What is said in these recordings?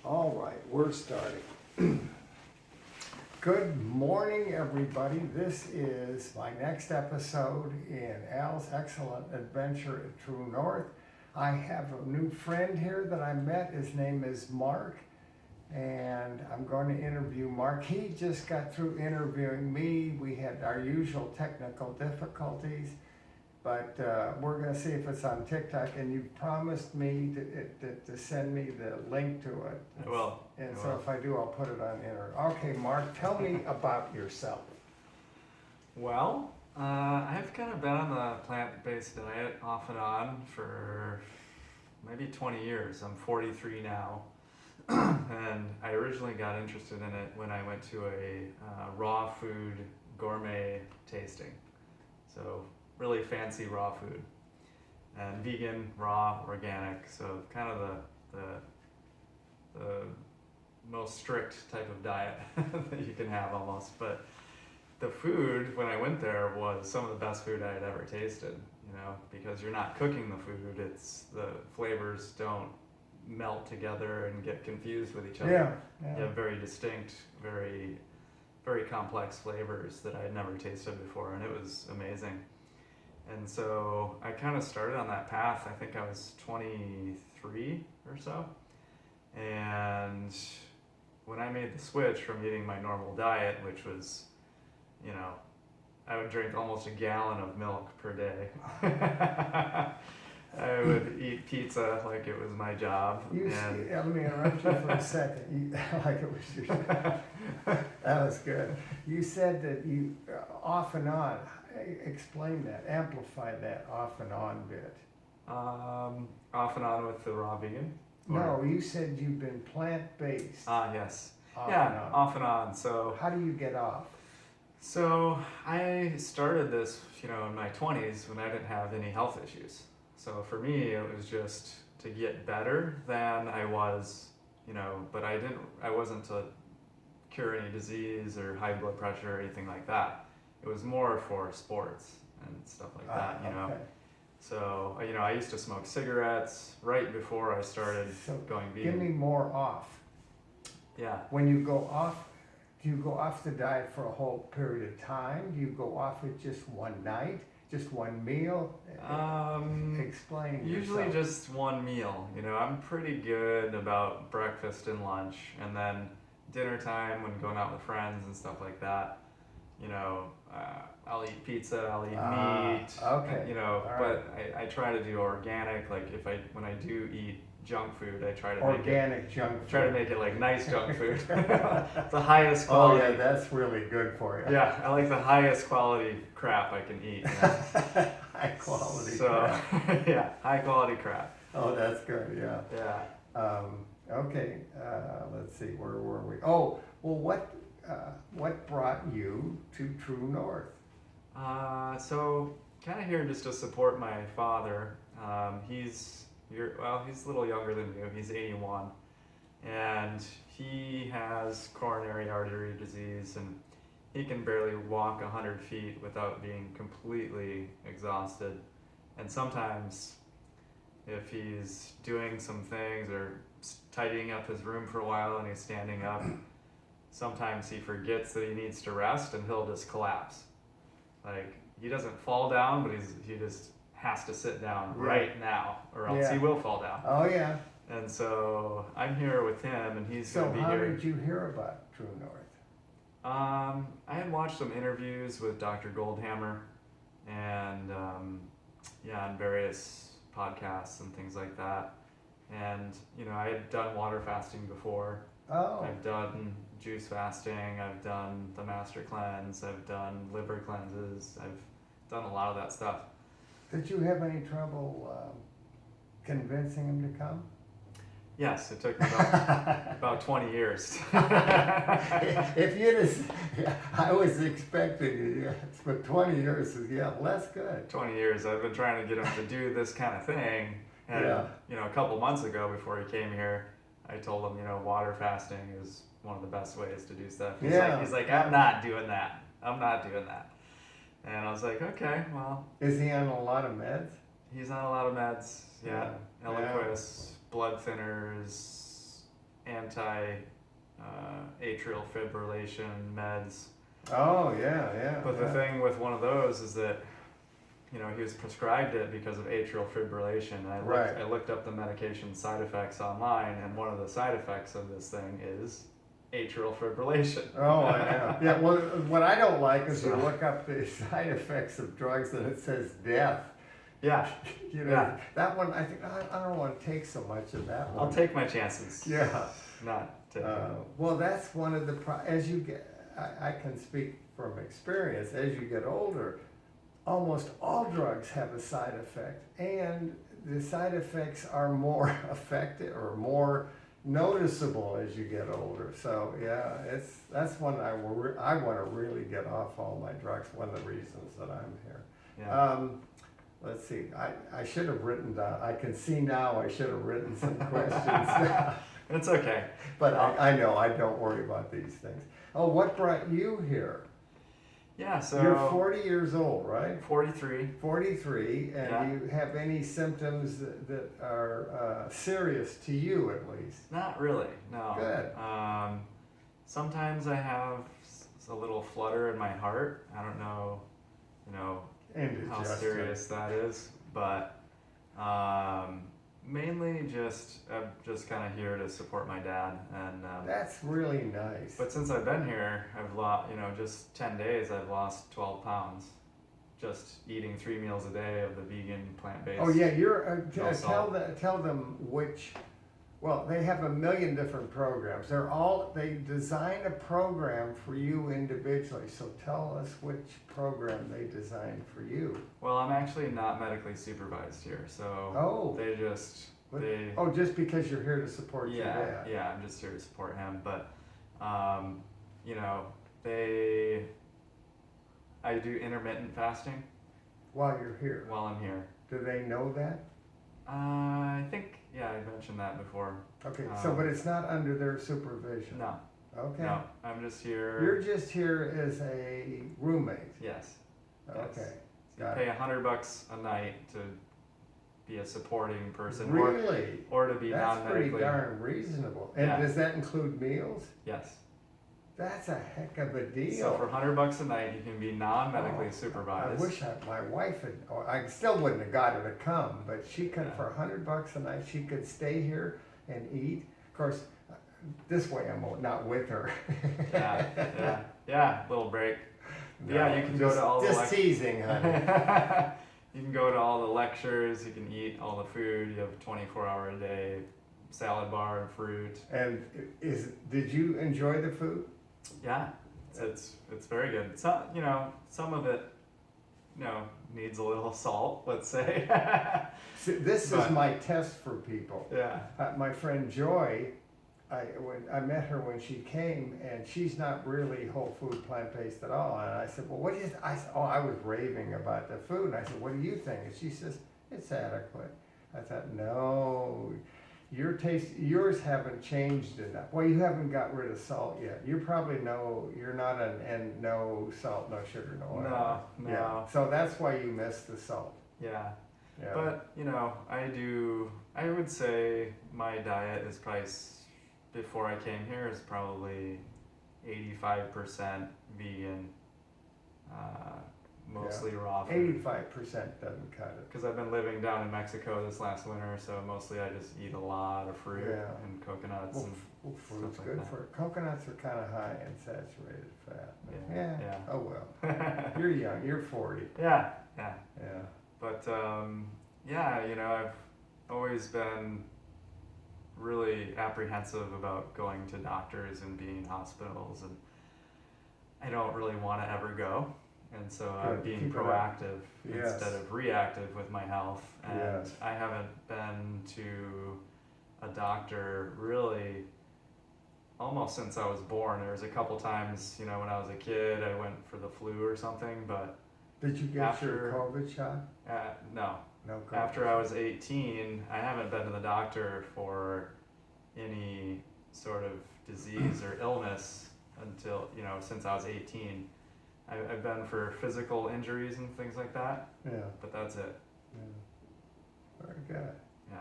All right, we're starting. Good morning, everybody. This is my next episode in Al's Excellent Adventure at True North. I have a new friend here that I met. His name is Mark, and I'm going to interview Mark. He just got through interviewing me. We had our usual technical difficulties, but we're going to see if it's on TikTok, and you promised me to send me the link to it. I will. And so if I do, I'll put it on internet. Okay, Mark, tell me about yourself. Well, I've kind of been on the plant-based diet off and on for maybe 20 years. I'm 43 now. And I originally got interested in it when I went to a raw food gourmet tasting. So really fancy raw food. And vegan, raw, organic. So kind of the most strict type of diet that you can have almost. But the food, when I went there, was some of the best food I had ever tasted, because you're not cooking the food. It's the flavors don't melt together and get confused with each other. Yeah. You have very distinct, very, very complex flavors that I had never tasted before, and it was amazing. And so I kind of started on that path. I think I was 23 or so. And when I made the switch from eating my normal diet, which was, I would drink almost a gallon of milk per day. I would eat pizza like it was my job. Let me interrupt you for a second. Like it was your job. That was good. You said that you off and on. Explain that. Amplify that off and on bit. Off and on with the raw vegan? No, you said you've been plant-based. Yes. Off and on. So how do you get off? So I started this, in my 20s when I didn't have any health issues. So for me, it was just to get better than I was, but I wasn't to cure any disease or high blood pressure or anything like that. It was more for sports and stuff like that, Okay. So, I used to smoke cigarettes right before I started going vegan. Give me more off. Yeah. When you go off, do you go off the diet for a whole period of time? Do you go off it just one night, just one meal? Explain Usually yourself. just one meal. I'm pretty good about breakfast and lunch, and then dinner time when going out with friends and stuff like that. I'll eat pizza, I'll eat meat. Okay. But I try to do organic. Like when I do eat junk food, I try to organic junk food. Try to make it like nice junk food. The highest quality. Oh yeah, that's really good for you. Yeah, I like the highest quality crap I can eat. High quality crap. Yeah, high quality crap. Oh, that's good. Yeah. Yeah. Okay. Let's see. Where were we? Oh, well, what brought you to True North? So kind of here just to support my father. He's a little younger than you. He's 81, and he has coronary artery disease, and he can barely walk 100 feet without being completely exhausted. And sometimes, if he's doing some things or tidying up his room for a while and he's standing up, sometimes he forgets that he needs to rest and he'll just collapse. Like, he doesn't fall down, but he just has to sit down right now, or else he will fall down. Oh yeah. And so I'm here with him, and he's going to be here. So how did you hear about True North? I had watched some interviews with Dr. Goldhammer, and on various podcasts and things like that. And I had done water fasting before. Oh. I've done juice fasting. I've done the Master Cleanse. I've done liver cleanses. I've done a lot of that stuff. Did you have any trouble convincing him to come? Yes, it took me about 20 years. If you I was expecting you, but 20 years is less good. 20 years. I've been trying to get him to do this kind of thing. And, a couple months ago before he came here, I told him, water fasting is one of the best ways to do stuff. He's like, I'm not doing that. And I was like, okay, well. Is he on a lot of meds? He's on a lot of meds, Eliquis, blood thinners, atrial fibrillation meds. Oh, yeah. But the thing with one of those is that, you know, he was prescribed it because of atrial fibrillation. And Right. I looked up the medication side effects online, and one of the side effects of this thing is atrial fibrillation. Oh, I know. Yeah, well, what I don't like is you So- look up the side effects of drugs and it says death. Yeah, You know, Yeah. that one, I think, I don't want to take so much of that one. I'll take my chances. Yeah. Not take Well, that's one of the, as you get, I can speak from experience, as you get older, almost all drugs have a side effect, and the side effects are more effective or more noticeable as you get older. So yeah, that's one I want to really get off all my drugs. One of the reasons that I'm here. Yeah. Let's see. I should have written down. I can see now. I should have written some questions down. It's okay. But I know I don't worry about these things. Oh, what brought you here? Yeah, so You're 40 years old, right? 43. 43, and Yeah. do you have any symptoms that are serious to you at least? Not really, no. Good. Sometimes I have a little flutter in my heart. I don't know, you know, how Indigestion. serious that is, but mainly I'm just kind of here to support my dad. And That's really nice. but since I've been here, I've lost, you know, just 10 days, I've lost 12 pounds. Just eating 3 meals a day of the vegan plant-based. Oh yeah, No salt. tell them which. Well, they have a million different programs. They design a program for you individually. So tell us which program they designed for you. Well, I'm actually not medically supervised here, so Oh. they just What- they Oh, just because you're here to support your yeah dad. yeah I'm just here to support him. But you know, I do intermittent fasting While you're here. while I'm here. Do they know that? I think I mentioned that before. Okay, so but it's not under their supervision. No, Okay. no, I'm just here. You're just here as a roommate. Yes. Okay. You Got pay it. $100 a night to be a supporting person, Really? or to be That's pretty non-medically. darn reasonable. And Yeah. does that include meals? Yes. That's a heck of a deal. So for $100 a night, you can be non-medically Oh, supervised. I wish my wife had, or I still wouldn't have got her to come, but she could, Yeah. for $100 a night, she could stay here and eat. Of course, this way I'm not with her. Yeah, little break. Yeah, you can go to all the Just teasing, honey. You can go to all the lectures, you can eat all the food, you have a 24-hour a day salad bar and fruit. And did you enjoy the food? Yeah, it's very good. Some, you know, some of it, you know, needs a little salt, let's say. See, this is But- my test for people. Yeah. My friend Joy, when I met her when she came, and she's not really whole food plant-based at all. And I said, well, what do you, I said, oh, I was raving about the food. And I said, what do you think? And she says, it's adequate. I thought, no, yours haven't changed enough. Well, you haven't got rid of salt yet. You're not no salt, no sugar, no oil. No. Yeah. So that's why you miss the salt. Yeah. Yeah. But, you know, I would say my diet is probably, before I came here, is probably 85% vegan, mostly raw food. 85% doesn't cut it. Because I've been living down in Mexico this last winter, so mostly I just eat a lot of fruit Yeah. and coconuts. Well, And fruit's like good that. for, coconuts are kind of high in saturated fat. But Yeah, yeah, yeah. oh well. You're young, you're 40. yeah. Yeah. But yeah, you know, I've always been really apprehensive about going to doctors and being in hospitals, and I don't really want to ever go. And so I'm Good, being keep it up. proactive Yes. instead of reactive with my health. And Yes. I haven't been to a doctor really almost since I was born. There was a couple times, you know, when I was a kid, I went for the flu or something, but Did you get your After- COVID shot? no. No COVID. After I was 18, I haven't been to the doctor for any sort of disease or illness until, you know, since I was 18. I've been for physical injuries and things like that, Yeah, but that's it. yeah. Very good. Yeah.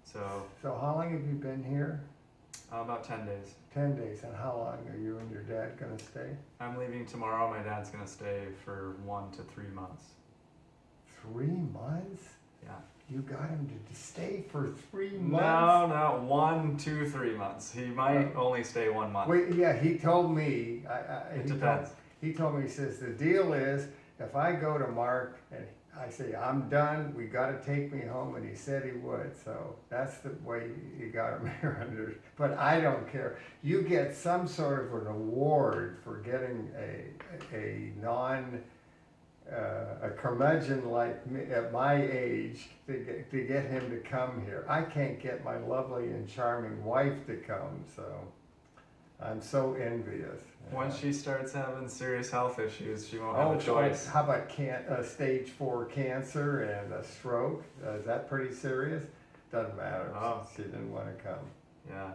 So, So how long have you been here? About 10 days. 10 days. And how long are you and your dad gonna stay? I'm leaving tomorrow. My dad's gonna stay for 1 to 3 months. 3 months? Yeah. You got him to stay for 3 No, months? no, 1 to 3 months. He might only stay 1 month. Wait, yeah, he told me, It depends. he told me, he says, the deal is, if I go to Mark and I say, I'm done, we gotta take me home, and he said he would, so that's the way you got him here under, but I don't care. You get some sort of an award for getting a non, a curmudgeon like me, at my age, to get him to come here. I can't get my lovely and charming wife to come, so I'm so envious. Once she starts having serious health issues, she won't have a choice. How about stage 4 cancer and a stroke? Is that pretty serious? Doesn't matter. Oh. She didn't want to come. Yeah.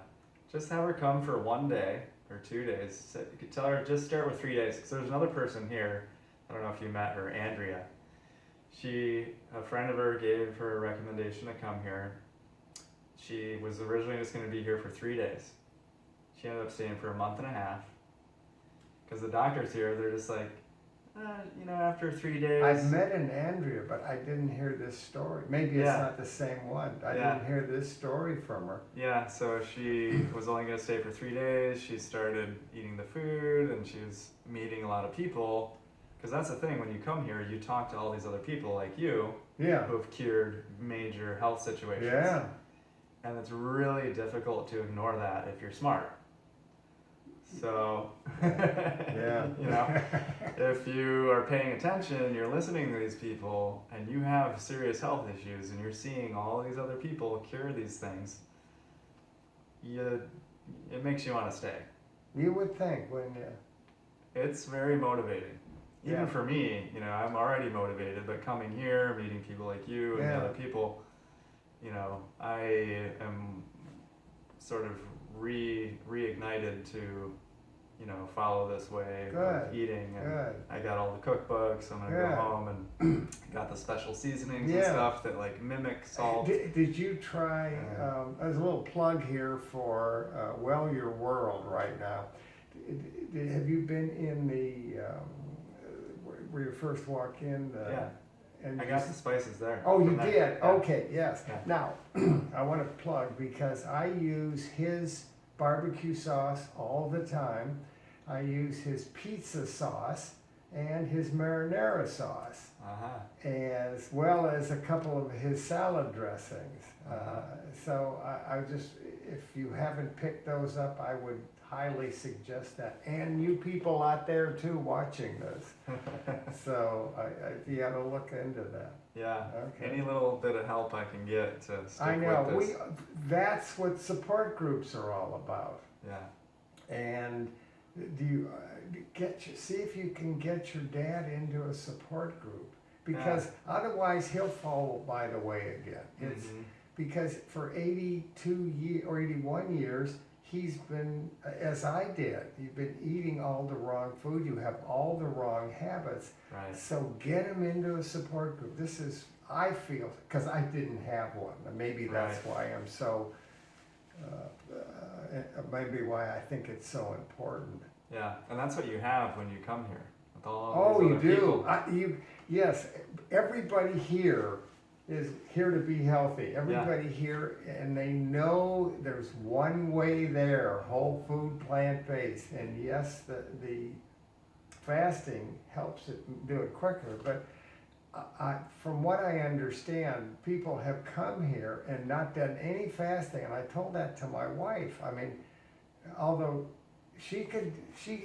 Just have her come for 1 day or 2 days. So you could tell her just start with 3 days. Because there's another person here. I don't know if you met her, Andrea. A friend of her gave her a recommendation to come here. She was originally just going to be here for 3 days. She ended up staying for a month and a half. Because the doctors here, they're just like, after 3 days. I've met an Andrea, but I didn't hear this story. Maybe it's Yeah. not the same one. I Yeah. didn't hear this story from her. Yeah, so she was only going to stay for 3 days. She started eating the food and she was meeting a lot of people. Because that's the thing, when you come here, you talk to all these other people like you Yeah. who have cured major health situations. Yeah. And it's really difficult to ignore that if you're smart. So, Yeah. if you are paying attention, you're listening to these people, and you have serious health issues, and you're seeing all these other people cure these things, it makes you want to stay. You would think, wouldn't you? It's very motivating. Even Yeah. for me, I'm already motivated, but coming here, meeting people like you and the Yeah. other people, I am sort of reignited to, follow this way of Good. eating. And Good. I got all the cookbooks. I'm gonna Good. go home and got the special seasonings and Yeah. stuff that like mimic salt. Did you try, there's a little plug here for Well Your World right now. Have you been in the, where you first walk in? Yeah. And I got the spices there. Oh, you from there. did? Yeah. Okay, yes. Yeah. Now, I want to plug because I use his barbecue sauce all the time. I use his pizza sauce and his marinara sauce, as well as a couple of his salad dressings. So I just, if you haven't picked those up, I would highly suggest that. And you people out there too watching this. So you ought to look into that. Yeah. Okay. Any little bit of help I can get to stick I know, with this. that's what support groups are all about. Yeah. And do you see if you can get your dad into a support group, because otherwise he'll fall by the way again. It's Mhm. because for 81 years, he's been, as I did, you've been eating all the wrong food, you have all the wrong habits. Right. So get him into a support group. This is, I feel, because I didn't have one. And maybe that's why I'm so, maybe why I think it's so important. Yeah, and that's what you have when you come here with all Oh, these you other do. people. Yes, everybody here is here to be healthy. Everybody here, and they know there's one way there, whole food, plant-based. And yes, the fasting helps it do it quicker, but from what I understand, people have come here and not done any fasting, and I told that to my wife. I mean, although she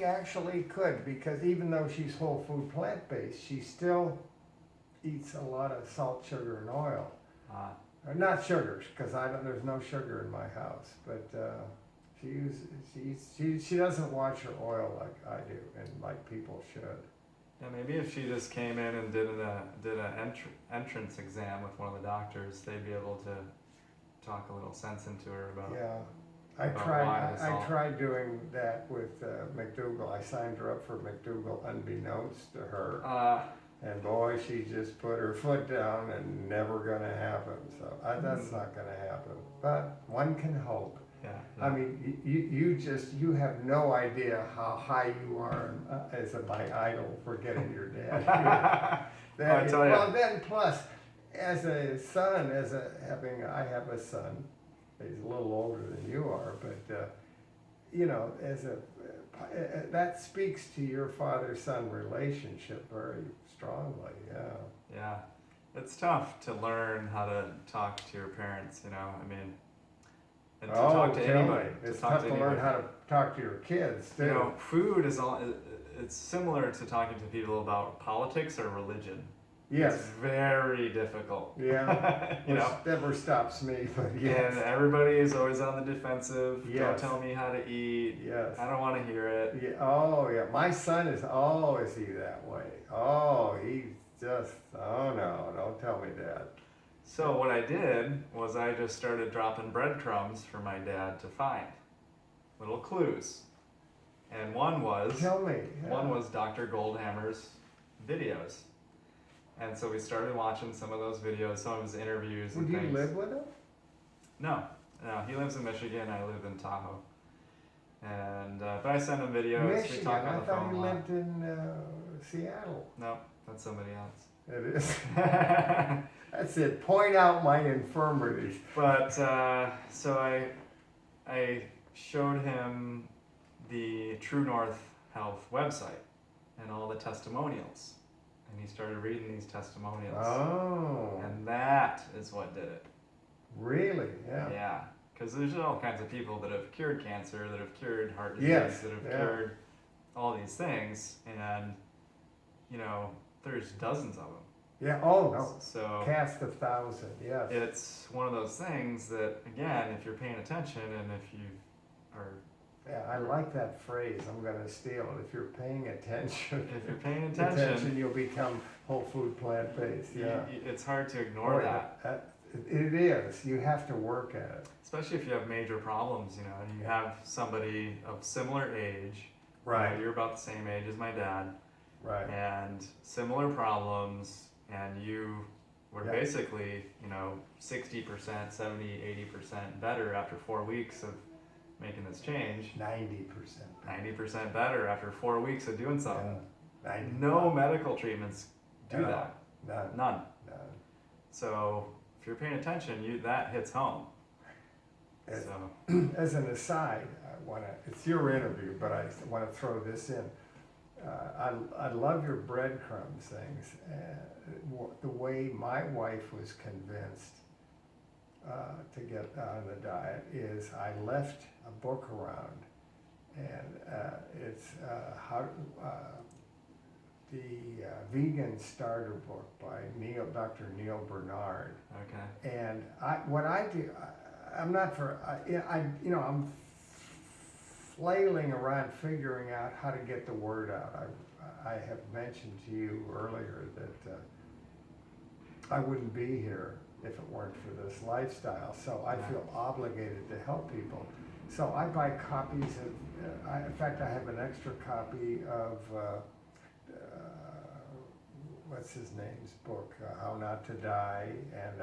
actually could, because even though she's whole food plant-based, she still eats a lot of salt, sugar, and oil. Not sugars, because there's no sugar in my house, but she doesn't watch her oil like I do, and like people should. Yeah, maybe if she just came in and did an entrance exam with one of the doctors, they'd be able to talk a little sense into her about. Yeah, I tried doing that with McDougall. I signed her up for McDougall unbeknownst to her. And boy, she just put her foot down and never gonna happen. So that's not gonna happen. But one can hope. Yeah. I mean, you have no idea how high you are as my idol for getting your dad. I tell ya. Well, then plus, as a son, I have a son. He's a little older than you are, but that speaks to your father-son relationship very strongly. Yeah. Yeah. It's tough to learn how to talk to your parents, I mean, and to talk to tell anybody. me. It's talk tough to to learn anybody. how to talk to your kids too. Food is all. It's similar to talking to people about politics or religion. Yes. It's very difficult. Yeah. you Which know. never stops me, but yes. And everybody is always on the defensive. Yes. Don't tell me how to eat. Yes. I don't want to hear it. Yeah. Oh, yeah. My son is always that way. Oh, he's just. Oh no! Don't tell me that. So what I did was I just started dropping breadcrumbs for my dad to find, little clues, and one was Tell me. one was Dr. Goldhammer's videos, and so we started watching some of those videos, some of his interviews and Would you things. live with him? No, he lives in Michigan. I live in Tahoe, and but I send him videos. We Michigan. talk on I the thought phone you a lot. lived in Seattle. No, that's somebody else. It is. That's it. Point out my infirmities. But so I showed him the True North Health website and all the testimonials, and he started reading these testimonials. Oh. And that is what did it. Really? Yeah. Yeah, because there's all kinds of people that have cured cancer, that have cured heart disease, Yes, that have yeah. cured all these things, and there's dozens of them. Yeah. Oh no. So Cast 1,000. Yes. it's one of those things that, again, if you're paying attention and if you are, Yeah, I like that phrase. I'm going to steal it. If you're paying attention, if you're paying attention, you'll become whole food plant based. Yeah. it's hard to ignore Boy, that. It is. You have to work at it. Especially if you have major problems, and you have somebody of similar age. You're about the same age as my dad, Right. and similar problems, and you were Yeah. basically, 60%, 70, 80% better after 4 weeks of making this change. 90%. 90% better after 4 weeks of doing something. 90. No medical treatments do No. that. None. None. None. So if you're paying attention, that hits home. As- So As an aside, it's your interview, but I want to throw this in. I love your breadcrumbs things. The way my wife was convinced to get on the diet is I left a book around, and it's the Vegan Starter Book by Dr. Neil Bernard. okay. And what I do, I'm not for, I'm flailing around figuring out how to get the word out. I have mentioned to you earlier that I wouldn't be here if it weren't for this lifestyle. So I feel obligated to help people. So I buy copies of, in fact, I have an extra copy of, what's his name's book, How Not to Die, and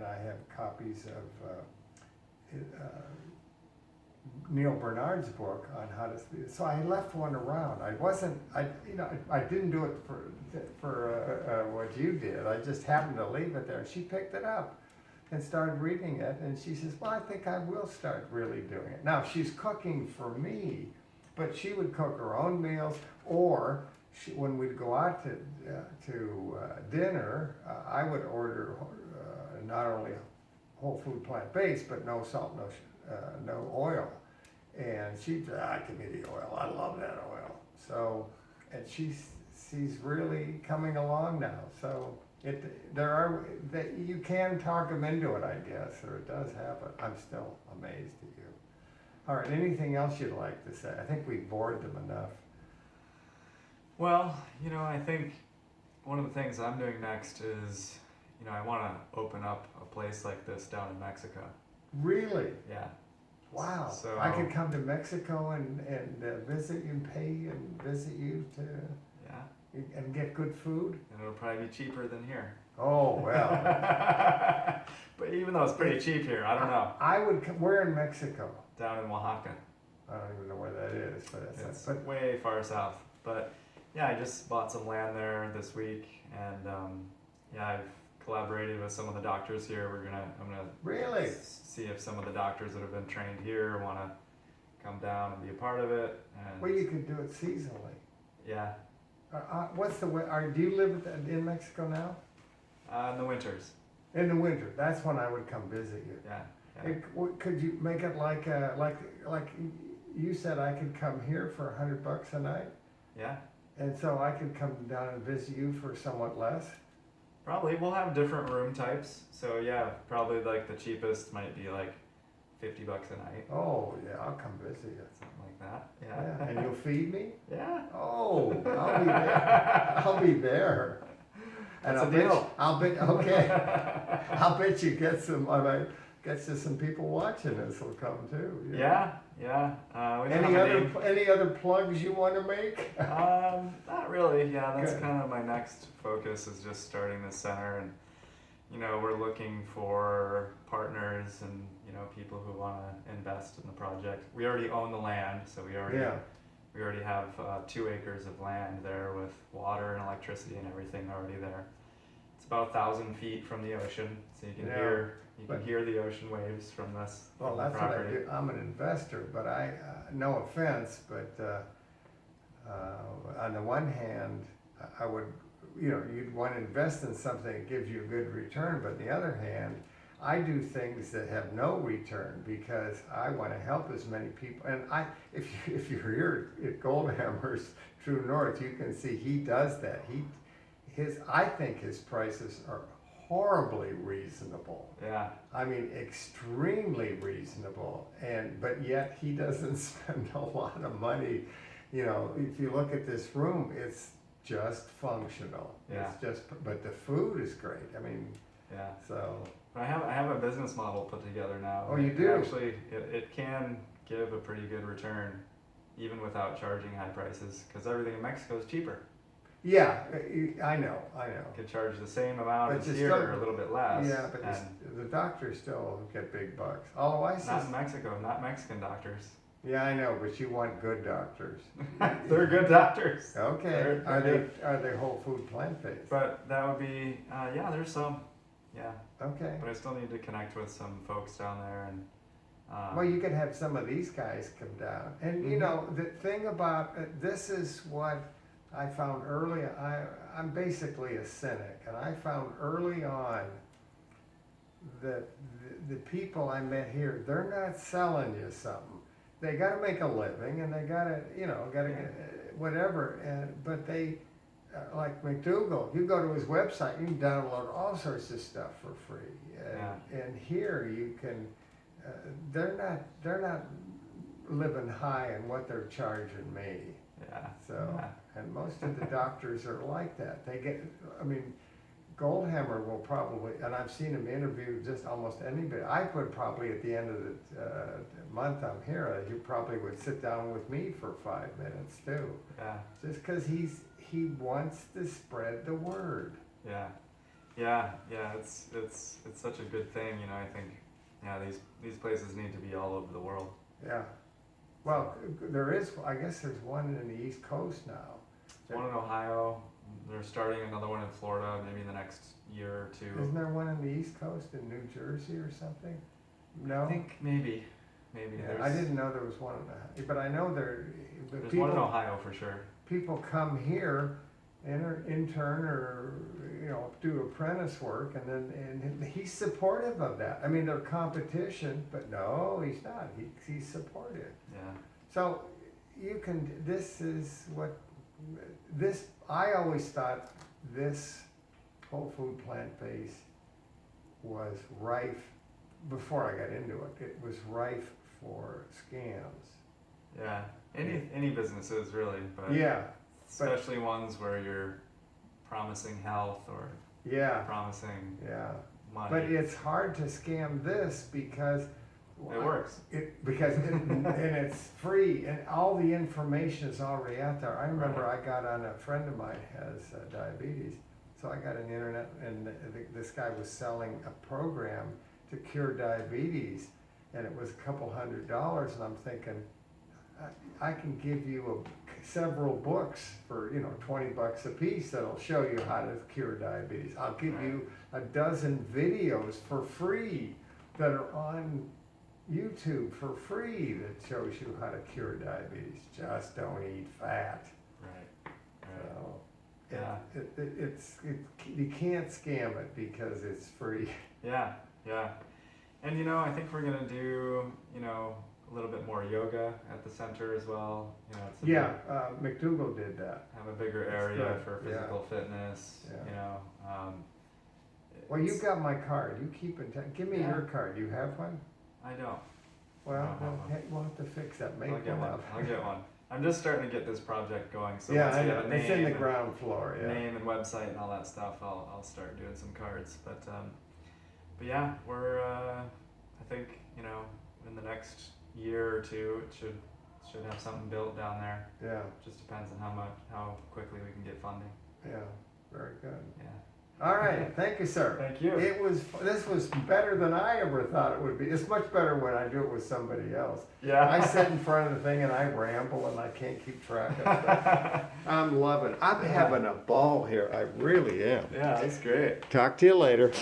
I have copies of Neil Bernard's book on how to. So I left one around. I didn't do it for what you did. I just happened to leave it there. She picked it up and started reading it, and she says, "Well, I think I will start really doing it." Now she's cooking for me, but she would cook her own meals, or when we'd go out to dinner, I would order not only whole food plant based, but no salt, no oil. And she'd say, "Give me the oil. I love that oil." So, and she's really coming along now. So you can talk them into it, I guess, or it does happen. I'm still amazed at you. All right, anything else you'd like to say? I think we bored them enough. Well, I think one of the things I'm doing next is, I want to open up a place like this down in Mexico. Really? Yeah. Wow. So I could come to Mexico and visit you and pay and visit you yeah, and get good food. and it'll probably be cheaper than here. Oh, well. But even though it's pretty cheap here, I don't know. We're in Mexico. Down in Oaxaca. I don't even know where that is, but It's but way far south. But yeah, I just bought some land there this week, and yeah, I've collaborated with some of the doctors here. I'm gonna really? see if some of the doctors that have been trained here want to come down and be a part of it. And Well, you could do it seasonally. yeah, What's the way? Do you live in Mexico now? in the winters. In the winter, that's when I would come visit you. Yeah, yeah. Could you make it like you said I could come here for $100 a night, Yeah. and so I could come down and visit you for somewhat less? Probably we'll have different room types. So yeah, probably like the cheapest might be like $50 a night, Oh, yeah, I'll come visit you. something like that. Yeah, Yeah. and you'll feed me? Yeah. Oh, I'll be there. I'll be there. And That's a deal. okay. I'll bet you I might get you some people watching this will come too. you know. Yeah. Yeah. We don't have a name. Any other plugs you want to make? Not really. Yeah, that's Good. kind of my next focus is just starting this center, and we're looking for partners and people who want to invest in the project. We already own the land, so we already have 2 acres of land there with water and electricity and everything already there. It's about 1,000 feet from the ocean, so you can Yeah, hear the ocean waves from this Well, from the that's what I property. do. I'm an investor, but no offense, but on the one hand, I would, you'd want to invest in something that gives you a good return, but on the other hand, I do things that have no return because I want to help as many people. And if you're here at Goldhammer's True North, you can see he does that. I think his prices are horribly reasonable. Yeah, I mean, extremely reasonable, but yet he doesn't spend a lot of money. If you look at this room, it's just functional. Yeah. But the food is great. I mean, yeah. so. I have a business model put together now. Oh, you And do? Actually, it can give a pretty good return, even without charging high prices, because everything in Mexico is cheaper. Yeah, I know. You could charge the same amount But as you here, still- or a little bit less. Yeah, but the doctors still get big bucks. Although not in Mexico, not Mexican doctors. yeah, I know, but you want good doctors. They're good doctors. Okay, They're are they whole food plant based? But that would be, yeah, there's some. Yeah, Okay. but I still need to connect with some folks down there, and Well, you could have some of these guys come down. And the thing about this is what I found early. I'm basically a cynic, and I found early on that the people I met here, they're not selling you something. They got to make a living, and they got to, get whatever. But they, like McDougal, you go to his website, you can download all sorts of stuff for free. And here you can. They're not living high on what they're charging me. yeah. So, Yeah. and most of the doctors are like that. Goldhammer will probably, and I've seen him interview just almost anybody. I would probably at the end of the month I'm here, he probably would sit down with me for 5 minutes too. Yeah. Just because he wants to spread the word. Yeah, it's such a good thing, I think. Yeah, these places need to be all over the world. Yeah. Well, I guess there's one in the East Coast now. One in Ohio. They're starting another one in Florida, maybe in the next year or two. Isn't there one in the East Coast in New Jersey or something? No? I think maybe. Yeah, I didn't know there was one in but I know There's one in Ohio for sure. people come here, intern or do apprentice work, and he's supportive of that. I mean, they're competition, but no, he's not. He's supportive. Yeah. So I always thought this whole food plant-based was rife, before I got into it, it was rife for scams. Yeah. Any businesses really, but Yeah, especially ones where you're promising health or yeah, promising yeah. money. But it's hard to scam this because it works. And it's free, and all the information is already out there. I remember I got on, a friend of mine has diabetes, So I got an internet, and this guy was selling a program to cure diabetes, and it was a couple $100, and I'm thinking, I can give you several books for, you know, $20 a piece that'll show you how to cure diabetes. I'll give you a dozen videos for free that are on YouTube for free that shows you how to cure diabetes. Just don't eat fat. Right. So, Yeah. you can't scam it because it's free. Yeah. And you know, I think we're gonna do, you know, a little bit more yoga at the center as well. You know, it's McDougall did that. have a bigger That's area good. for Yeah. physical fitness. Yeah. You know. Well, you it's- got my card. You keep in touch. Give me Yeah. your card. You have one? I don't. Well, I don't have one. hey, we'll have to fix that. Make I'll get one one. up. I'll get one. I'm just starting to get this project going. So Yeah, once I we know. have a It's in the name ground floor. and, Yeah. name and website and all that stuff, I'll start doing some cards. But yeah, we're I think, you know, in the next year or two it should have something built down there. Yeah. Just depends on how quickly we can get funding. Yeah. Very good. Yeah. All right. Thank you, sir. Thank you. This was better than I ever thought it would be. It's much better when I do it with somebody else. Yeah. I sit in front of the thing and I ramble and I can't keep track of stuff. I'm loving it. I'm having a ball here. I really am. Yeah, that's great. Talk to you later.